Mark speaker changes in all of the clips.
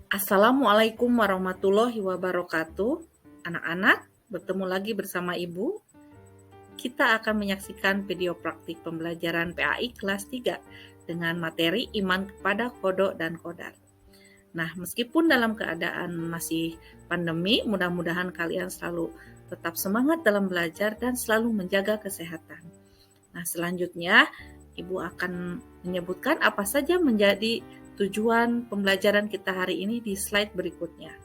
Speaker 1: Assalamualaikum warahmatullahi wabarakatuh. Anak-anak, bertemu lagi bersama Ibu. Kita akan menyaksikan video praktik pembelajaran PAI kelas 3 dengan materi iman kepada kodok dan kodar. Nah, meskipun dalam keadaan masih pandemi, mudah-mudahan kalian selalu tetap semangat dalam belajar dan selalu menjaga kesehatan. Nah, selanjutnya Ibu akan menyebutkan apa saja menjadi tujuan pembelajaran kita hari ini di slide berikutnya.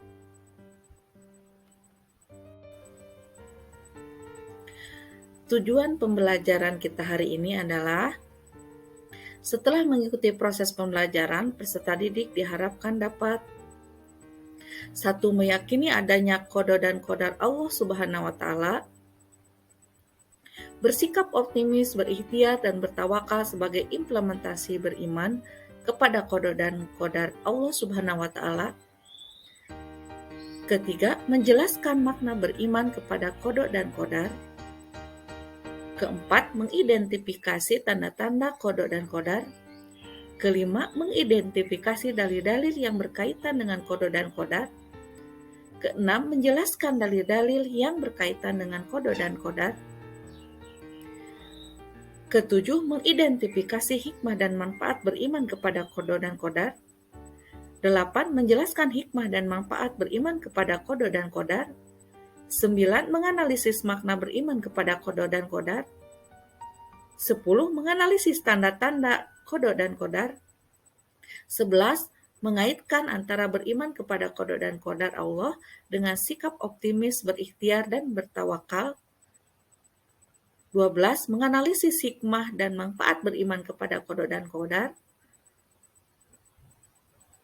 Speaker 1: Tujuan pembelajaran kita hari ini adalah setelah mengikuti proses pembelajaran, peserta didik diharapkan dapat 1. Meyakini adanya qada dan qadar Allah Subhanahu wa taala, bersikap optimis, berikhtiar dan bertawakal sebagai implementasi beriman kepada qada dan qadar Allah Subhanahu wa taala. Ketiga, menjelaskan makna beriman kepada qada dan qadar. Keempat, mengidentifikasi tanda-tanda qada dan qadar. Kelima, mengidentifikasi dalil-dalil yang berkaitan dengan qada dan qadar. Keenam, menjelaskan dalil-dalil yang berkaitan dengan qada dan qadar. Ketujuh, mengidentifikasi hikmah dan manfaat beriman kepada qada dan qadar. 8. Menjelaskan hikmah dan manfaat beriman kepada qada dan qadar. 9. Menganalisis makna beriman kepada qada dan qadar. 10. Menganalisis tanda-tanda qada dan qadar. 11. Mengaitkan antara beriman kepada qada dan qadar Allah dengan sikap optimis, berikhtiar, dan bertawakal. 12. Menganalisis hikmah dan manfaat beriman kepada qada dan qadar.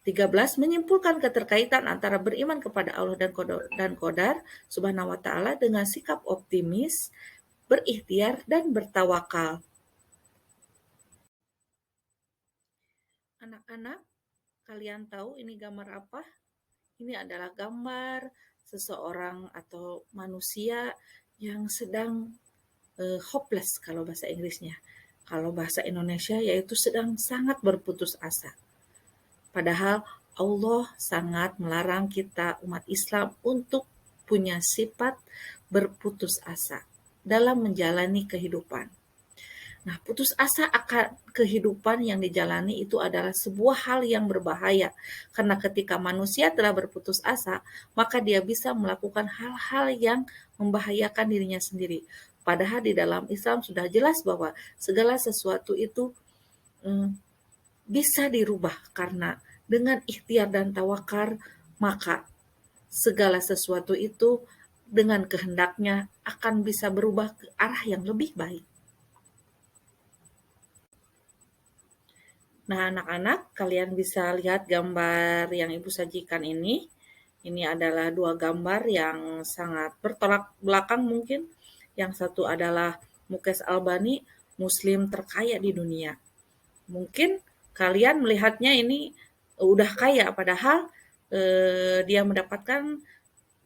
Speaker 1: 13. Menyimpulkan keterkaitan antara beriman kepada Allah dan qadar Subhanahu wa taala dengan sikap optimis, berikhtiar, dan bertawakal. Anak-anak, kalian tahu ini gambar apa? Ini adalah gambar seseorang atau manusia yang sedang hopeless kalau bahasa Inggrisnya. Kalau bahasa Indonesia yaitu sedang sangat berputus asa. Padahal Allah sangat melarang kita umat Islam untuk punya sifat berputus asa dalam menjalani kehidupan. Nah, putus asa akan kehidupan yang dijalani itu adalah sebuah hal yang berbahaya. Karena ketika manusia telah berputus asa, maka dia bisa melakukan hal-hal yang membahayakan dirinya sendiri. Padahal di dalam Islam sudah jelas bahwa segala sesuatu itu bisa dirubah karena dengan ikhtiar dan tawakal, maka segala sesuatu itu dengan kehendaknya akan bisa berubah ke arah yang lebih baik. Nah, anak-anak, kalian bisa lihat gambar yang Ibu sajikan ini. Ini adalah dua gambar yang sangat bertolak belakang mungkin. Yang satu adalah Mukesh Ambani, Muslim terkaya di dunia. Mungkin kalian melihatnya ini udah kaya, padahal dia mendapatkan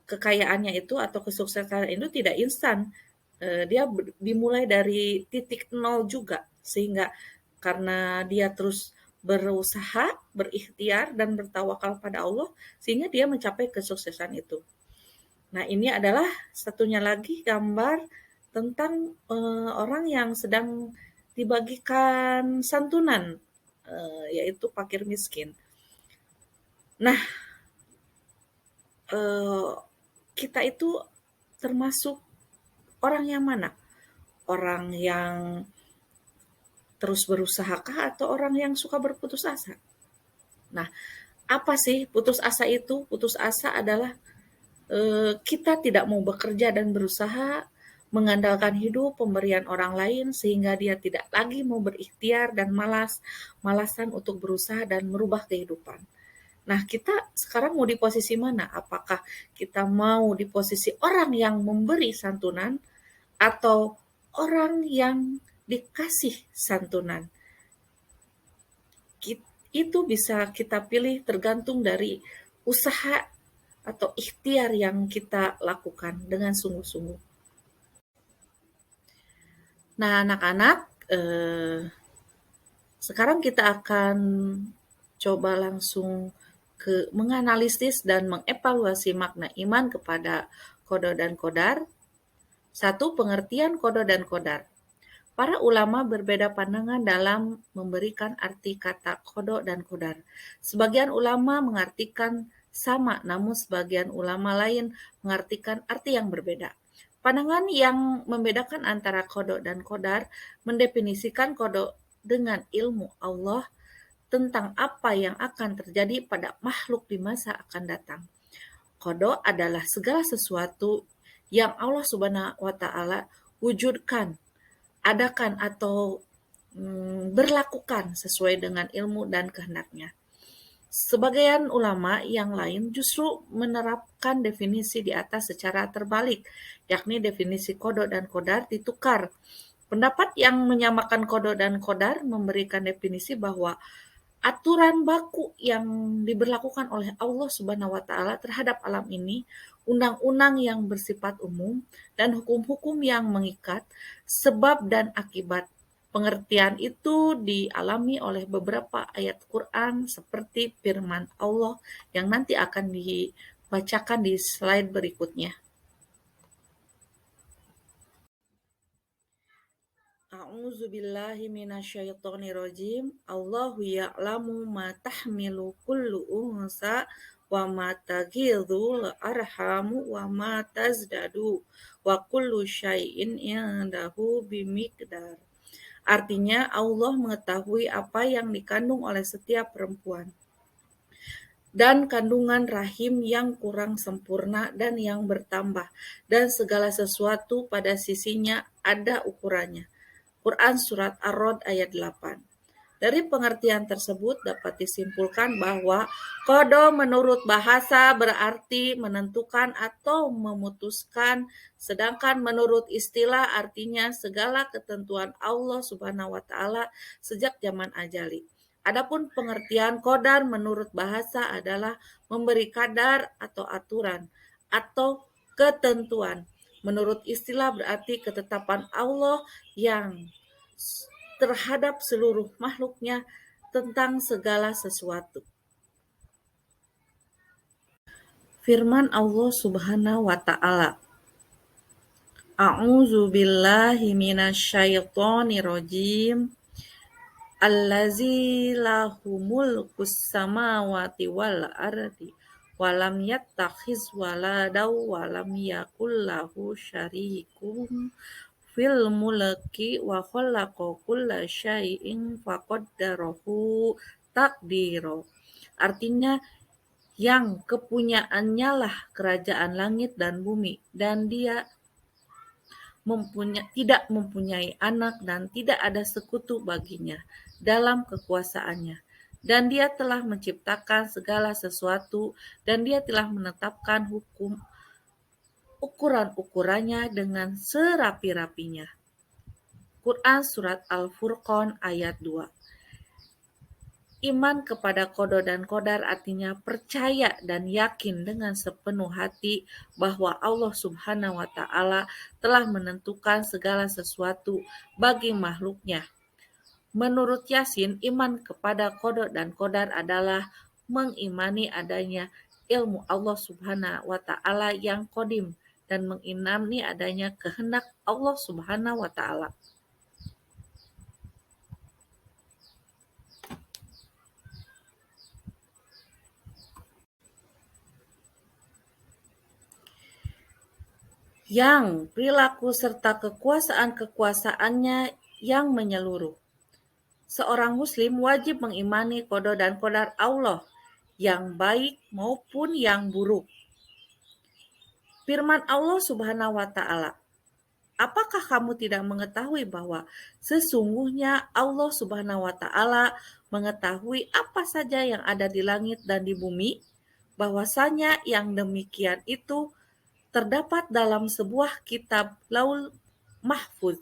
Speaker 1: kekayaannya itu atau kesuksesan itu tidak instan. Dia dimulai dari titik nol juga, sehingga karena dia terus berusaha, berikhtiar, dan bertawakal pada Allah, sehingga dia mencapai kesuksesan itu. Nah, ini adalah satunya lagi gambar tentang orang yang sedang dibagikan santunan, yaitu fakir miskin. Nah, kita itu termasuk orang yang mana? Orang yang terus berusahakah atau orang yang suka berputus asa? Nah, apa sih putus asa itu? Putus asa adalah kita tidak mau bekerja dan berusaha, mengandalkan hidup pemberian orang lain sehingga dia tidak lagi mau berikhtiar dan malasan untuk berusaha dan merubah kehidupan. Nah, kita sekarang mau di posisi mana? Apakah kita mau di posisi orang yang memberi santunan atau orang yang dikasih santunan? Itu bisa kita pilih tergantung dari usaha atau ikhtiar yang kita lakukan dengan sungguh-sungguh. Nah, anak-anak, sekarang kita akan coba langsung menganalisis dan mengevaluasi makna iman kepada qada dan qadar. 1. Pengertian qada dan qadar. Para ulama berbeda pandangan dalam memberikan arti kata qada dan qadar. Sebagian ulama mengartikan sama, namun sebagian ulama lain mengartikan arti yang berbeda. Pandangan yang membedakan antara qada dan qadar mendefinisikan qada dengan ilmu Allah tentang apa yang akan terjadi pada makhluk di masa akan datang. Qada adalah segala sesuatu yang Allah Subhanahu wa taala wujudkan, adakan atau berlakukan sesuai dengan ilmu dan kehendaknya. Sebagian ulama yang lain justru menerapkan definisi di atas secara terbalik, yakni definisi qada dan qadar ditukar. Pendapat yang menyamakan qada dan qadar memberikan definisi bahwa aturan baku yang diberlakukan oleh Allah Subhanahu wa taala terhadap alam ini, undang-undang yang bersifat umum dan hukum-hukum yang mengikat, sebab dan akibat. Pengertian itu dialami oleh beberapa ayat Quran seperti firman Allah yang nanti akan dibacakan di slide berikutnya. A'udzu billahi minasyaitonirrajim. Allahu ya'lamu ma tahmilu kullu unsa wa ma taghidul arhamu wa ma tazdadu wa kullu syai'in indahu bimiqdar. Artinya Allah mengetahui apa yang dikandung oleh setiap perempuan dan kandungan rahim yang kurang sempurna dan yang bertambah, dan segala sesuatu pada sisinya ada ukurannya. Quran Surat Ar-Rod ayat 8. Dari pengertian tersebut dapat disimpulkan bahwa qada menurut bahasa berarti menentukan atau memutuskan, sedangkan menurut istilah artinya segala ketentuan Allah Subhanahu wa taala sejak zaman ajali. Adapun pengertian qadar menurut bahasa adalah memberi kadar atau aturan atau ketentuan. Menurut istilah berarti ketetapan Allah yang terhadap seluruh makhluknya tentang segala sesuatu. Firman Allah Subhanahu wa taala. A'udzu billahi minasyaitonir rajim. Allazi lahu mulkus samawati wal ardi walam yattakhiz waladaw walam yakul lahu syarikum fil mulki wa khalaqa kulla syai'in faqaddarahu taqdiro. Artinya, yang kepunyaannya lah kerajaan langit dan bumi, dan dia tidak mempunyai anak dan tidak ada sekutu baginya dalam kekuasaannya. Dan dia telah menciptakan segala sesuatu, dan dia telah menetapkan ukuran-ukurannya dengan serapi-rapinya. Quran Surat Al-Furqan ayat 2. Iman kepada qada dan qadar artinya percaya dan yakin dengan sepenuh hati bahwa Allah Subhanahu wa taala telah menentukan segala sesuatu bagi makhluknya. Menurut Yasin, iman kepada qada dan qadar adalah mengimani adanya ilmu Allah Subhanahu wa taala yang qadim dan mengimani adanya kehendak Allah Subhanahu wa taala. Yang perilaku serta kekuasaan-kekuasaannya yang menyeluruh. Seorang muslim wajib mengimani qada dan qadar Allah yang baik maupun yang buruk. Firman Allah Subhanahu wa taala, apakah kamu tidak mengetahui bahwa sesungguhnya Allah Subhanahu wa taala mengetahui apa saja yang ada di langit dan di bumi? Bahwasanya yang demikian itu terdapat dalam sebuah kitab Laul Mahfuz.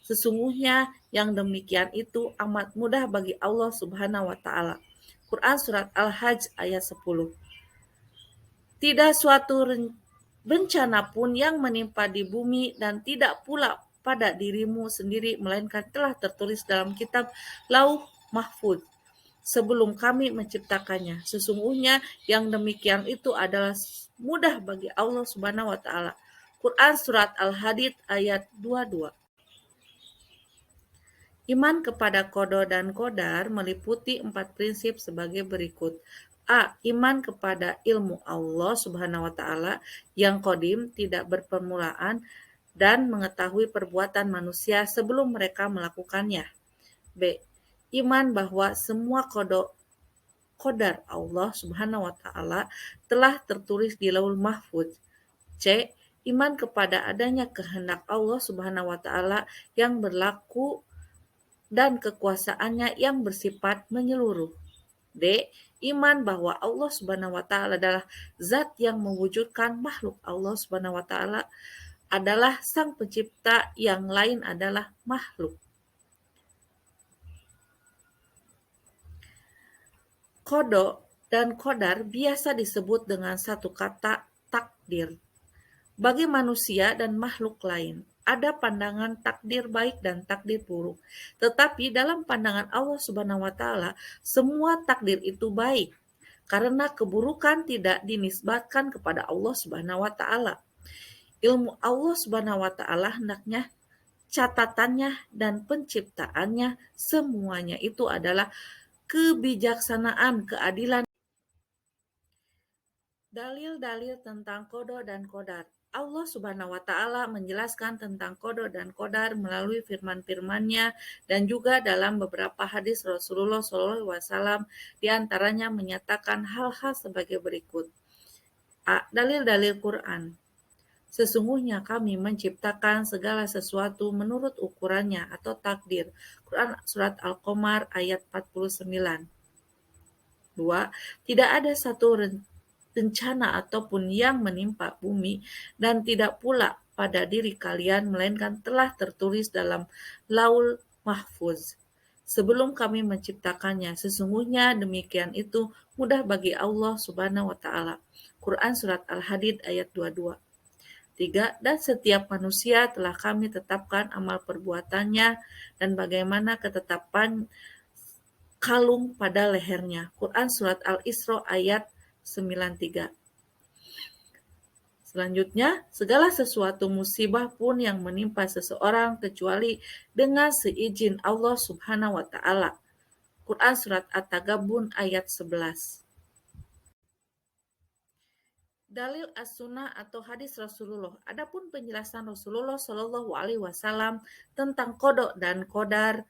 Speaker 1: Sesungguhnya yang demikian itu amat mudah bagi Allah Subhanahu wa taala. Quran Surat Al-Hajj ayat 10. Tidak suatu bencana pun yang menimpa di bumi dan tidak pula pada dirimu sendiri melainkan telah tertulis dalam kitab Lauh Mahfuz. sebelum kami menciptakannya. Sesungguhnya yang demikian itu adalah mudah bagi Allah Subhanahu wa taala. Quran surat Al-Hadid ayat 22. Iman kepada qada dan qadar meliputi 4 prinsip sebagai berikut. A. Iman kepada ilmu Allah Subhanahu wa taala yang qadim, tidak berpermulaan, dan mengetahui perbuatan manusia sebelum mereka melakukannya. B. Iman bahwa semua qadar Allah Subhanahu wa taala telah tertulis di Lauhul Mahfuz. C. Iman kepada adanya kehendak Allah Subhanahu wa taala yang berlaku dan kekuasaannya yang bersifat menyeluruh. D. Iman bahwa Allah Subhanahu wa taala adalah zat yang mewujudkan makhluk. Allah Subhanahu wa taala adalah sang pencipta, yang lain adalah makhluk. Qada dan qadar biasa disebut dengan satu kata takdir. Bagi manusia dan makhluk lain, ada pandangan takdir baik dan takdir buruk. Tetapi dalam pandangan Allah Subhanahu wa taala, semua takdir itu baik karena keburukan tidak dinisbatkan kepada Allah Subhanahu wa taala. Ilmu Allah Subhanahu wa taala hendaknya, catatannya dan penciptaannya semuanya itu adalah kebijaksanaan, keadilan. Dalil-dalil tentang qada dan qadar. Allah Subhanahu wa taala menjelaskan tentang qada dan qadar melalui firman-firman-Nya dan juga dalam beberapa hadis Rasulullah SAW, di antaranya menyatakan hal-hal sebagai berikut. A. Dalil-dalil Quran. Sesungguhnya kami menciptakan segala sesuatu menurut ukurannya atau takdir. Quran surat Al-Qamar ayat 49. 2. Tidak ada satu bencana ataupun yang menimpa bumi, dan tidak pula pada diri kalian, melainkan telah tertulis dalam Lauhul Mahfuz sebelum kami menciptakannya. Sesungguhnya demikian itu mudah bagi Allah Subhanahu wa taala. Quran surat Al-Hadid ayat 22. 3. Dan setiap manusia telah kami tetapkan amal perbuatannya dan bagaimana ketetapan kalung pada lehernya. Quran surat Al-Isra ayat 93. Selanjutnya, segala sesuatu musibah pun yang menimpa seseorang kecuali dengan seizin Allah Subhanahu wa taala. Quran surat At-Tagabun ayat 11. Dalil as-sunnah atau hadis Rasulullah. Adapun penjelasan Rasulullah Shallallahu alaihi wasallam tentang qada dan qadar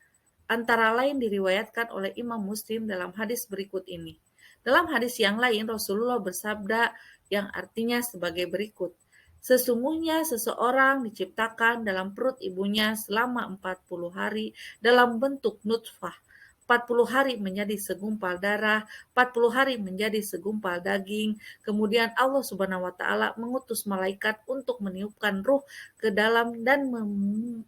Speaker 1: antara lain diriwayatkan oleh Imam Muslim dalam hadis berikut ini. Dalam hadis yang lain, Rasulullah bersabda yang artinya sebagai berikut. Sesungguhnya seseorang diciptakan dalam perut ibunya selama 40 hari dalam bentuk nutfah. 40 hari menjadi segumpal darah, 40 hari menjadi segumpal daging. Kemudian Allah Subhanahu wa taala mengutus malaikat untuk meniupkan ruh ke dalam dan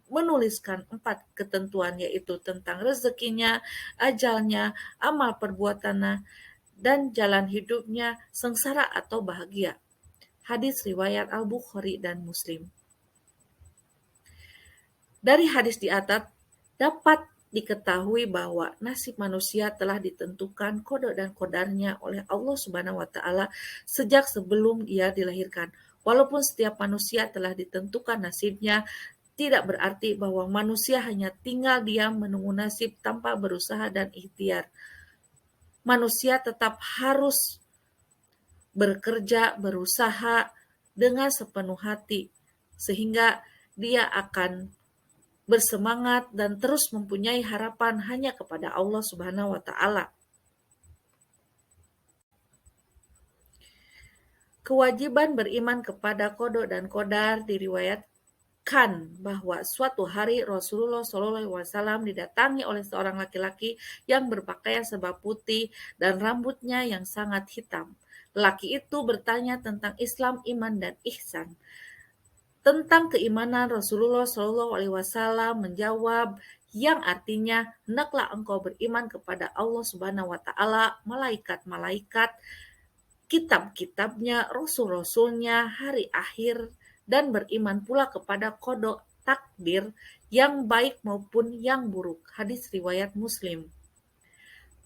Speaker 1: menuliskan 4 ketentuan, yaitu tentang rezekinya, ajalnya, amal perbuatannya, dan jalan hidupnya, sengsara atau bahagia. Hadis riwayat Al-Bukhari dan Muslim. Dari hadis di atas dapat diketahui bahwa nasib manusia telah ditentukan qada dan qadarnya oleh Allah Subhanahu wa taala sejak sebelum ia dilahirkan. Walaupun setiap manusia telah ditentukan nasibnya, tidak berarti bahwa manusia hanya tinggal diam menunggu nasib tanpa berusaha dan ikhtiar. Manusia tetap harus bekerja, berusaha dengan sepenuh hati, sehingga dia akan bersemangat dan terus mempunyai harapan hanya kepada Allah Subhanahu wa taala. Kewajiban beriman kepada qada dan qadar diriwayatkan bahwa suatu hari Rasulullah SAW didatangi oleh seorang laki-laki yang berpakaian serba putih dan rambutnya yang sangat hitam. Laki itu bertanya tentang Islam, iman, dan ihsan. Tentang keimanan, Rasulullah SAW menjawab yang artinya, hendaklah engkau beriman kepada Allah Subhanahu wa taala, malaikat-malaikat, kitab-kitabnya, rasul-rasulnya, hari akhir, dan beriman pula kepada qada, takdir yang baik maupun yang buruk. Hadis riwayat Muslim.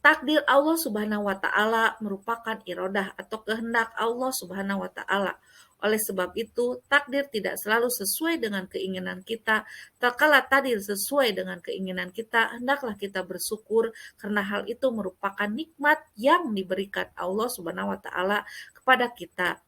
Speaker 1: Takdir Allah Subhanahu wa taala merupakan iradah atau kehendak Allah Subhanahu wa taala. Oleh sebab itu, takdir tidak selalu sesuai dengan keinginan kita. Tak kala takdir sesuai dengan keinginan kita, hendaklah kita bersyukur karena hal itu merupakan nikmat yang diberikan Allah Subhanahu wa taala kepada kita.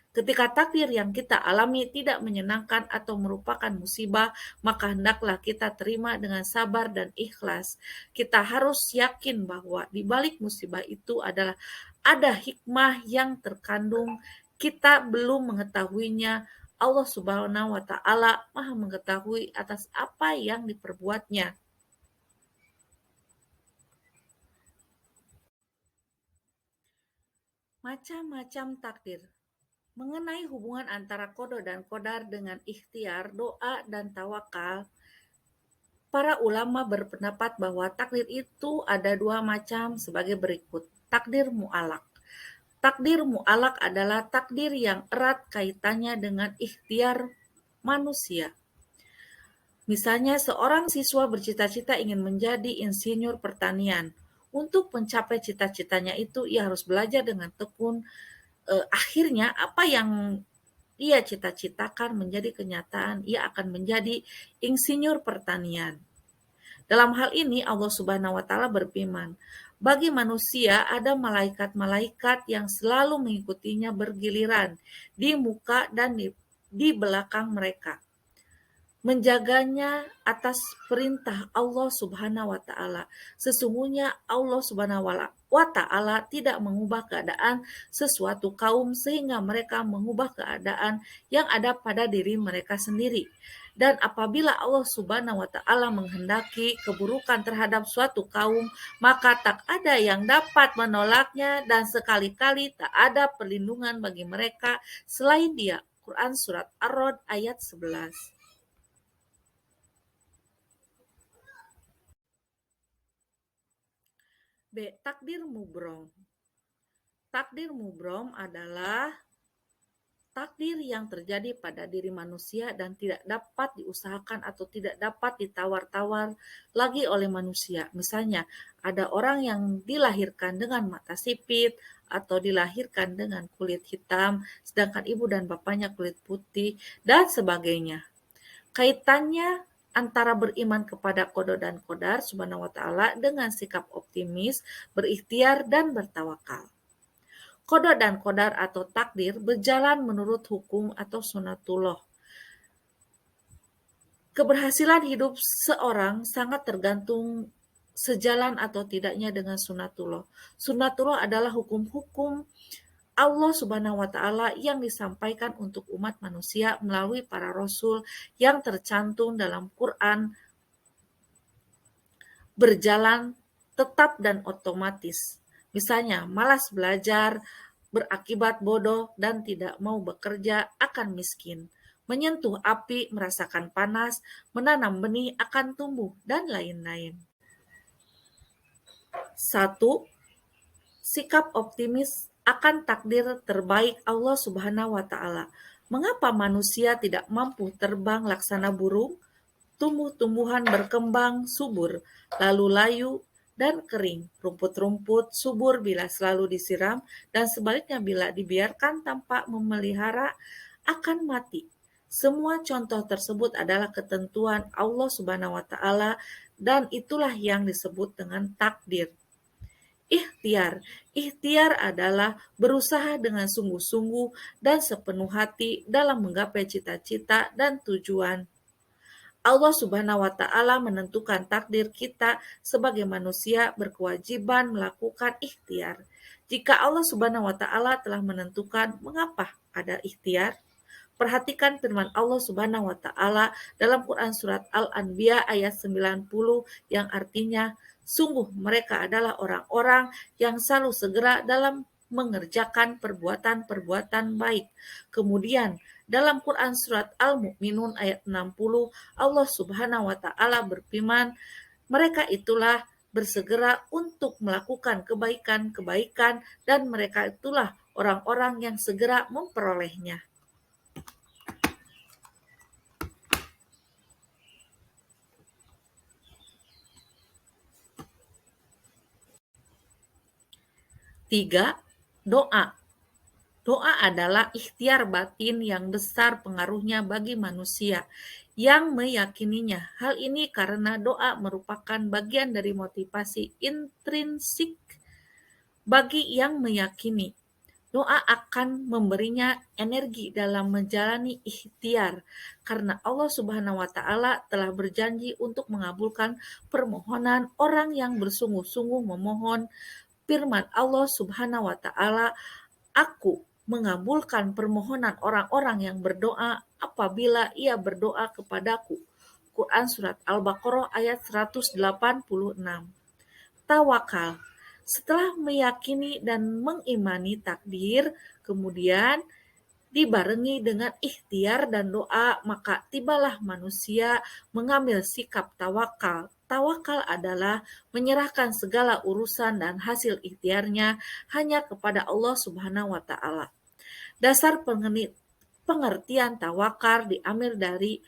Speaker 1: Ketika takdir yang kita alami tidak menyenangkan atau merupakan musibah, maka hendaklah kita terima dengan sabar dan ikhlas. Kita harus yakin bahwa di balik musibah itu adalah ada hikmah yang terkandung, kita belum mengetahuinya. Allah Subhanahu wa taala Maha mengetahui atas apa yang diperbuatnya. Macam-macam takdir. Mengenai hubungan antara qada dan qadar dengan ikhtiar, doa, dan tawakal, para ulama berpendapat bahwa takdir itu ada dua macam sebagai berikut. Takdir mu'alak. Takdir mu'alak adalah takdir yang erat kaitannya dengan ikhtiar manusia. Misalnya seorang siswa bercita-cita ingin menjadi insinyur pertanian. Untuk mencapai cita-citanya itu ia harus belajar dengan tekun. Akhirnya apa yang ia cita-citakan menjadi kenyataan, ia akan menjadi insinyur pertanian. Dalam hal ini Allah Subhanahu wa taala berfirman, bagi manusia ada malaikat-malaikat yang selalu mengikutinya bergiliran di muka dan di belakang mereka, menjaganya atas perintah Allah Subhanahu wa taala. Sesungguhnya Allah Subhanahu wa taala tidak mengubah keadaan sesuatu kaum sehingga mereka mengubah keadaan yang ada pada diri mereka sendiri. Dan apabila Allah Subhanahu wa taala menghendaki keburukan terhadap suatu kaum, maka tak ada yang dapat menolaknya dan sekali-kali tak ada perlindungan bagi mereka selain Dia. Quran surat Ar-Rod ayat 11. B. Takdir mubrom. Takdir mubrom adalah takdir yang terjadi pada diri manusia dan tidak dapat diusahakan atau tidak dapat ditawar-tawar lagi oleh manusia. Misalnya, ada orang yang dilahirkan dengan mata sipit atau dilahirkan dengan kulit hitam, sedangkan ibu dan bapaknya kulit putih, dan sebagainya. Kaitannya antara beriman kepada qada dan qadar Subhanahu wa taala dengan sikap optimis, berikhtiar, dan bertawakal. Qada dan qadar atau takdir berjalan menurut hukum atau sunatullah. Keberhasilan hidup seorang sangat tergantung sejalan atau tidaknya dengan sunatullah. Sunatullah adalah hukum-hukum Allah Subhanahu wa taala yang disampaikan untuk umat manusia melalui para rasul yang tercantum dalam Quran, berjalan tetap dan otomatis. Misalnya, malas belajar berakibat bodoh dan tidak mau bekerja akan miskin. Menyentuh api merasakan panas, menanam benih akan tumbuh, dan lain-lain. 1. Sikap optimis akan takdir terbaik Allah Subhanahu wa taala. Mengapa manusia tidak mampu terbang laksana burung? Tumbuh-tumbuhan berkembang subur, lalu layu dan kering. Rumput-rumput subur bila selalu disiram, dan sebaliknya bila dibiarkan tanpa memelihara akan mati. Semua contoh tersebut adalah ketentuan Allah Subhanahu wa taala dan itulah yang disebut dengan takdir. Ikhtiar. Ikhtiar adalah berusaha dengan sungguh-sungguh dan sepenuh hati dalam menggapai cita-cita dan tujuan. Allah Subhanahu wa taala menentukan takdir kita sebagai manusia berkewajiban melakukan ikhtiar. Jika Allah Subhanahu wa taala telah menentukan, mengapa ada ikhtiar? Perhatikan firman Allah Subhanahu wa taala dalam Quran surat Al-Anbiya ayat 90 yang artinya, sungguh mereka adalah orang-orang yang selalu segera dalam mengerjakan perbuatan-perbuatan baik. Kemudian dalam Quran surat Al-Mu'minun ayat 60, Allah Subhanahu wa taala berfirman, mereka itulah bersegera untuk melakukan kebaikan-kebaikan dan mereka itulah orang-orang yang segera memperolehnya. 3. Doa. Doa adalah ikhtiar batin yang besar pengaruhnya bagi manusia yang meyakininya. Hal ini karena doa merupakan bagian dari motivasi intrinsik bagi yang meyakini. Doa akan memberinya energi dalam menjalani ikhtiar karena Allah Subhanahu wa taala telah berjanji untuk mengabulkan permohonan orang yang bersungguh-sungguh memohon. Firman Allah Subhanahu wa taala, "Aku mengabulkan permohonan orang-orang yang berdoa apabila ia berdoa kepadaku." Quran Surat Al-Baqarah ayat 186. Tawakal. Setelah meyakini dan mengimani takdir, kemudian dibarengi dengan ikhtiar dan doa, maka tibalah manusia mengambil sikap tawakal. Tawakal adalah menyerahkan segala urusan dan hasil ikhtiarnya hanya kepada Allah Subhanahu wa taala. Dasar pengertian tawakal diambil dari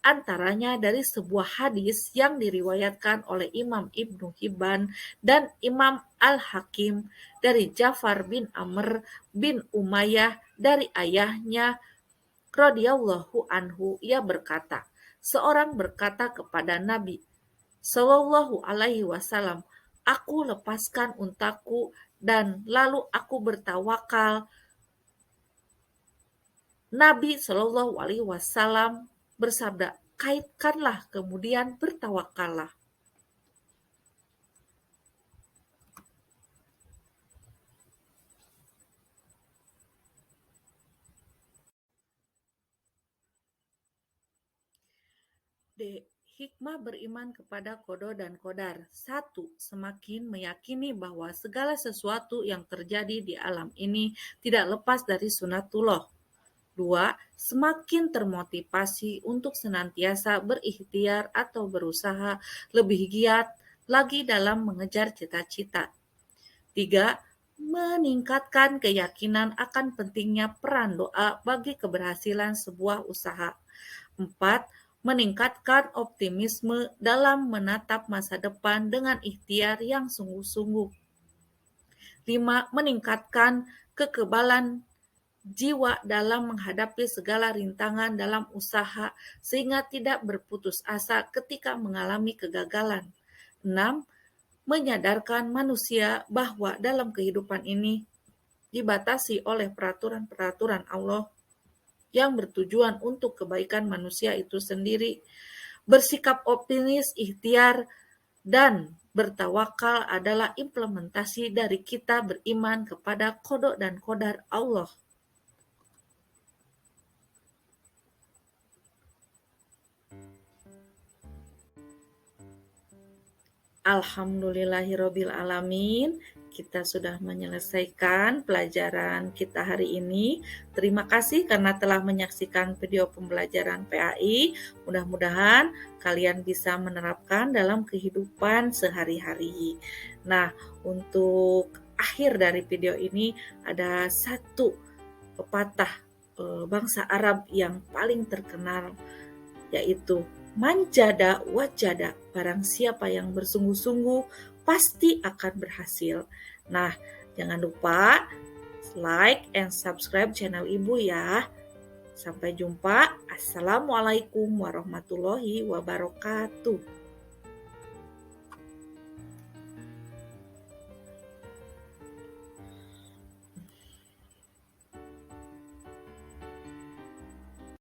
Speaker 1: antaranya dari sebuah hadis yang diriwayatkan oleh Imam Ibnu Hibban dan Imam Al-Hakim dari Ja'far bin Amr bin Umayyah dari ayahnya radhiyallahu anhu. Ia berkata, seorang berkata kepada Nabi Shallallahu alaihi wasallam, "Aku lepaskan untaku dan lalu aku bertawakal." Nabi Shallallahu alaihi wasallam bersabda, "Kaitkanlah kemudian bertawakallah." D. Hikmah beriman kepada qada dan qadar. 1. Semakin meyakini bahwa segala sesuatu yang terjadi di alam ini tidak lepas dari sunatullah. 2. Semakin termotivasi untuk senantiasa berikhtiar atau berusaha lebih giat lagi dalam mengejar cita-cita. 3. Meningkatkan keyakinan akan pentingnya peran doa bagi keberhasilan sebuah usaha. 4. Meningkatkan optimisme dalam menatap masa depan dengan ikhtiar yang sungguh-sungguh. 5. Meningkatkan kekebalan jiwa dalam menghadapi segala rintangan dalam usaha sehingga tidak berputus asa ketika mengalami kegagalan. 6. Menyadarkan manusia bahwa dalam kehidupan ini dibatasi oleh peraturan-peraturan Allah yang bertujuan untuk kebaikan manusia itu sendiri. Bersikap optimis, ikhtiar, dan bertawakal adalah implementasi dari kita beriman kepada qada dan qadar Allah. Alhamdulillahirabbil alamin. Kita sudah menyelesaikan pelajaran kita hari ini. Terima kasih karena telah menyaksikan video pembelajaran PAI. Mudah-mudahan kalian bisa menerapkan dalam kehidupan sehari-hari. Nah, untuk akhir dari video ini ada satu pepatah bangsa Arab yang paling terkenal, yaitu manjada wajada, barang siapa yang bersungguh-sungguh pasti akan berhasil. Nah, jangan lupa like and subscribe channel Ibu ya. Sampai jumpa. Assalamualaikum warahmatullahi wabarakatuh.